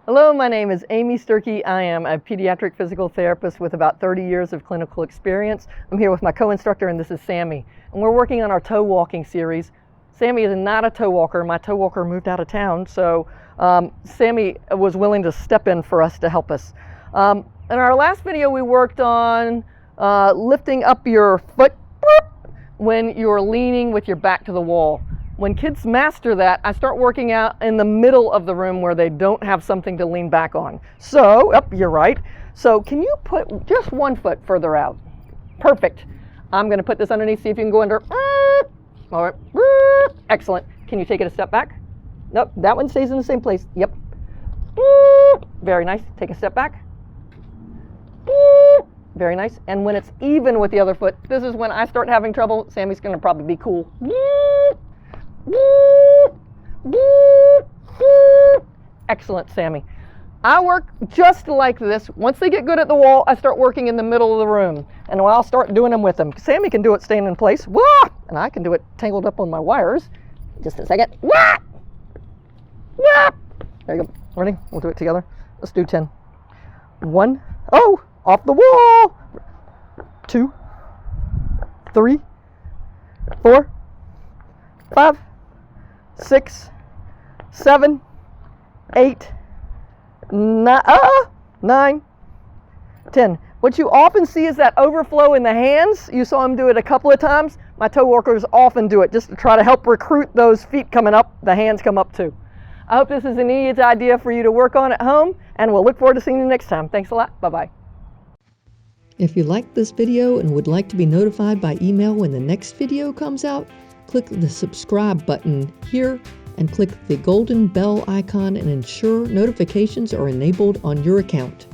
Hello, my name is Amy Sturkey. I am a pediatric physical therapist with about 30 years of clinical experience. I'm here with my co-instructor, and this is Sammy. And we're working on our toe walking series. Sammy is not a toe walker. My toe walker moved out of town, so Sammy was willing to step in for us to help us. In our last video, we worked on lifting up your foot when you're leaning with your back to the wall. When kids master that, I start working out in the middle of the room where they don't have something to lean back on. So, you're right. So can you put just one foot further out? Perfect. I'm going to put this underneath, see if you can go under. All right. Excellent. Can you take it a step back? Nope, that one stays in the same place. Yep. Very nice. Take a step back. Very nice. And when it's even with the other foot, this is when I start having trouble. Sammy's going to probably be cool. Excellent, Sammy. I work just like this. Once they get good at the wall, I start working in the middle of the room, and I'll start doing them with them. Sammy can do it staying in place, and I can do it tangled up on my wires. Just a second. There you go. Ready? We'll do it together. Let's do 10. 1. Oh, off the wall. 2, 3, 4, 5, 6, 7, 8, 9, 10. What you often see is that overflow in the hands. You saw him do it a couple of times. My toe walkers often do it just to try to help recruit those feet coming up. The hands come up too. I hope this is a neat idea for you to work on at home, and we'll look forward to seeing you next time. Thanks a lot. Bye-bye. If you liked this video and would like to be notified by email when the next video comes out, click the subscribe button here and click the golden bell icon and ensure notifications are enabled on your account.